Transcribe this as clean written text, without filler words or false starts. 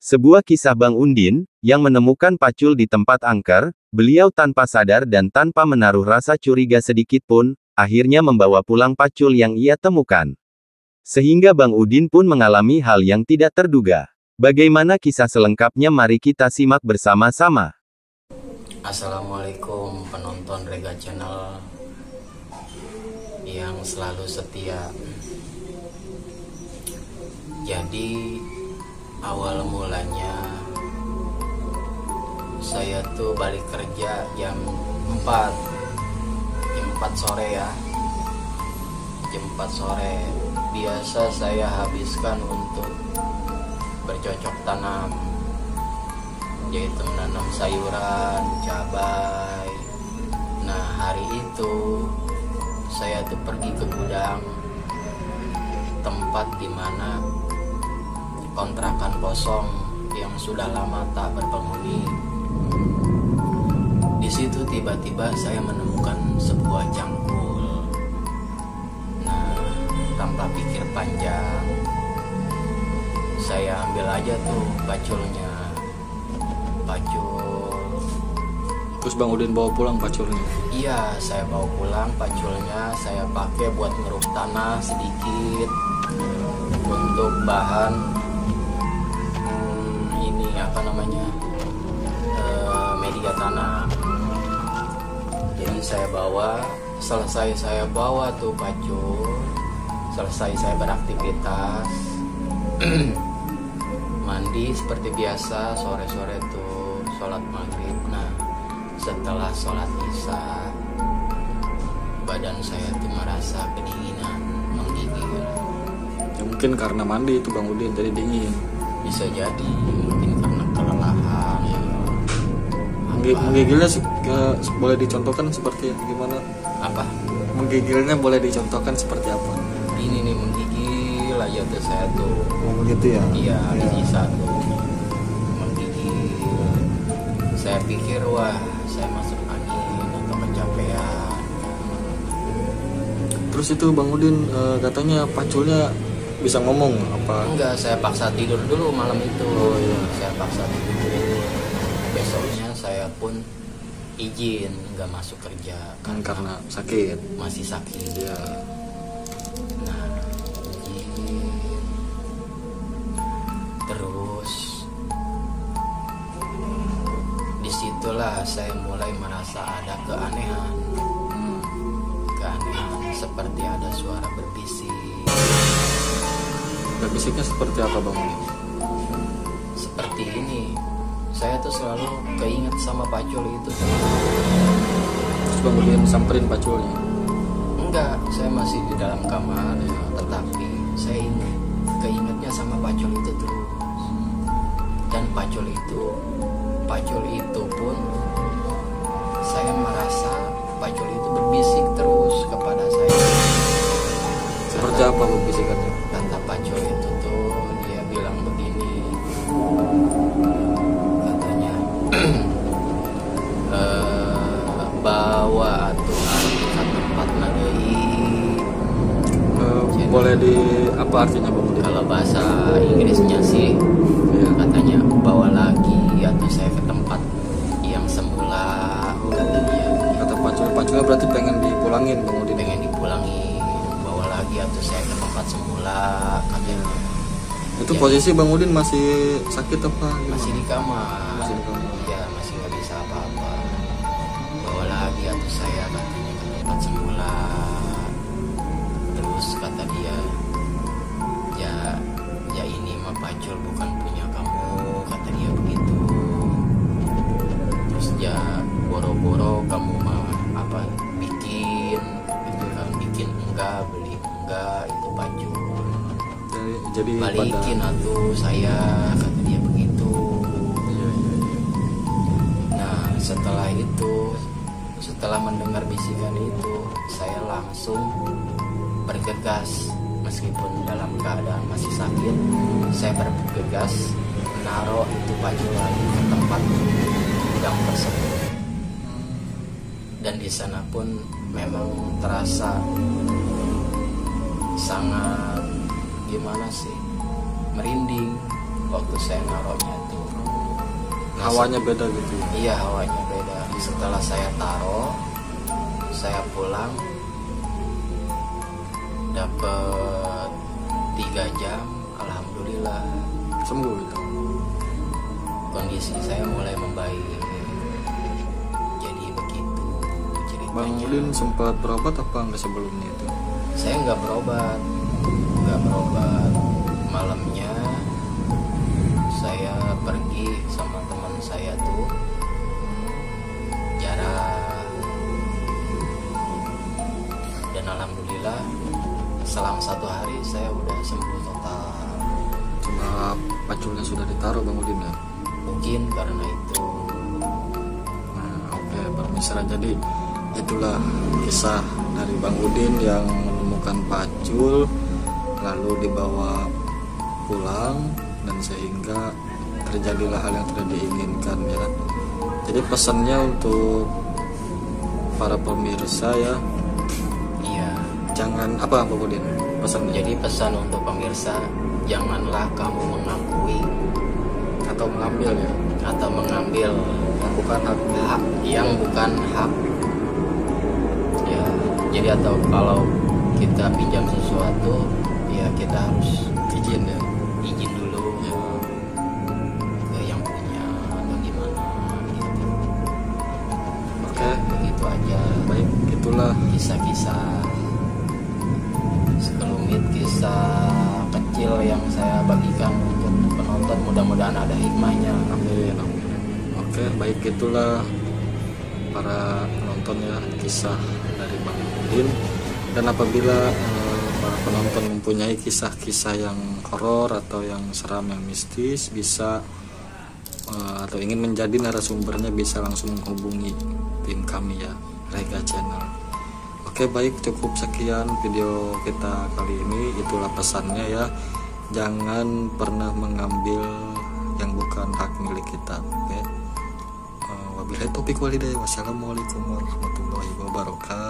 Sebuah kisah Bang Undin, yang menemukan pacul di tempat angker, beliau tanpa sadar dan tanpa menaruh rasa curiga sedikit pun, akhirnya membawa pulang pacul yang ia temukan. Sehingga Bang Udin pun mengalami hal yang tidak terduga. Bagaimana kisah selengkapnya, mari kita simak bersama-sama. Assalamualaikum penonton Rega Channel yang selalu setia. Jadi awal mulanya saya tuh balik kerja jam 4 sore ya. Jam 4 sore biasa saya habiskan untuk bercocok tanam, yaitu menanam sayuran, cabai. Nah, hari itu saya tuh pergi ke gudang, tempat dimana kontrakan kosong yang sudah lama tak berpenghuni. Di situ tiba-tiba saya menemukan sebuah cangkul. Nah, tanpa pikir panjang, saya ambil aja tuh paculnya. Terus Bang Udin bawa pulang paculnya? Iya, saya bawa pulang paculnya. Saya pakai buat ngeruk tanah sedikit untuk bahan media tanah. Jadi saya bawa, selesai saya bawa tuh pacul, selesai saya beraktivitas mandi seperti biasa, sore-sore tuh sholat maghrib. Nah, setelah sholat isya, badan saya tuh merasa kedinginan, menggigil. Ya mungkin karena mandi itu Bang Udin, jadi dingin. Bisa jadi, mungkin karena kelelahan ya. Menggigilnya boleh dicontohkan seperti gimana? Apa? Menggigilnya boleh dicontohkan seperti apa? Ini nih, menggigil aja tuh saya tuh. Oh begitu ya? Iya, bisa tuh menggigil. Saya pikir, wah, saya masuk angin atau kecapean. Terus itu Bang Udin katanya paculnya bisa ngomong apa? Enggak, saya paksa tidur dulu malam itu. Oh iya. Saya paksa tidur dulu. Besoknya saya pun izin nggak masuk kerja karena sakit. Masih sakit ya. Nah, izin. Terus disitulah saya mulai merasa ada keanehan. Keanehan seperti ada suara berbisik. Berbisiknya seperti apa Bang? Seperti ini. Saya tuh selalu keinget sama pacul itu. Terus Bang Udin samperin paculnya? Enggak, saya masih di dalam kamar ya, tetapi saya keingetnya sama pacul itu terus. Dan pacul itu pun saya merasa pacul itu berbisik terus kepada saya. Seperti apa berbisikannya? Kata pacul itu tuh, dia bilang begini, katanya bawa aturan ke tempat nadei. Boleh di apa artinya Bang Udin? Kalau bahasa Inggrisnya sih ya, katanya bawa lagi atau saya ke tempat yang semula, kata dia. Kata paculnya berarti pengen dipulangin Bang Udin? Pengen dipulangin, bawa lagi atau saya ke tempat semula, katanya. Itu ya, posisi Bang Udin masih sakit apa? Masih di kamar. Masih di kamar. Ya, masih nggak bisa apa-apa. Bawa lagi atau saya, katanya, ke tempat semula. Terus kata dia, ya ini mah pacul bukan punya kamu, kata dia begitu. Terus ya boro-boro kamu mah apa bikin itu kan, bikin enggak, beli enggak, itu pacul. Jadi Balikin atuh saya, kata dia begitu. Nah, setelah itu, setelah mendengar bisikan itu, saya langsung bergegas. Meskipun dalam keadaan masih sakit, saya bergegas menaruh itu pacul lagi ke tempat gudang tersebut. Dan di sana pun memang terasa sangat gimana sih, merinding waktu saya naruhnya hawanya beda gitu. Iya, hawanya beda. Setelah saya taruh, saya pulang dapat 3 jam, alhamdulillah Sembuh gitu. kondisi saya mulai membaik. Jadi begitu Bang ceritanya. Udin sempat berobat apa enggak sebelumnya itu? Saya nggak berobat. Malamnya saya pergi sama teman saya tuh jarak, dan alhamdulillah selang 1 hari saya udah sembuh total. Cuma paculnya sudah ditaruh Bang Udin ya. Mungkin karena itu. Nah, oke Bang Misra, jadi itulah kisah dari Bang Udin yang menemukan pacul lalu dibawa pulang dan sehingga terjadilah hal yang tidak diinginkan ya. Jadi pesannya untuk para pemirsa ya, Iya. jangan apa Bang Udin pesannya? Jadi pesan untuk pemirsa, janganlah kamu mengakui Atau mengambil ya atau mengambil yang bukan haknya. hak yang bukan hak. Ya, jadi atau kalau kita pinjam sesuatu, ya kita harus Izin ya. izin dulu Ya. ke yang punya atau gimana gitu. Oke, Begitu aja baik itulah kisah-kisah sekelumit, kisah kecil yang saya bagikan untuk penonton, mudah-mudahan ada hikmahnya. Amin, amin. Oke, baik itulah para penonton ya, kisah dari Bang Udin. Dan apabila para penonton mempunyai kisah-kisah yang horor atau yang seram, yang mistis, bisa atau ingin menjadi narasumbernya, bisa langsung menghubungi tim kami ya, Rega Channel. Oke, baik, cukup sekian video kita kali ini. Itulah pesannya ya, jangan pernah mengambil yang bukan hak milik kita. Oke. Wabillahi taufiq wal hidayah. Wassalamualaikum warahmatullahi wabarakatuh.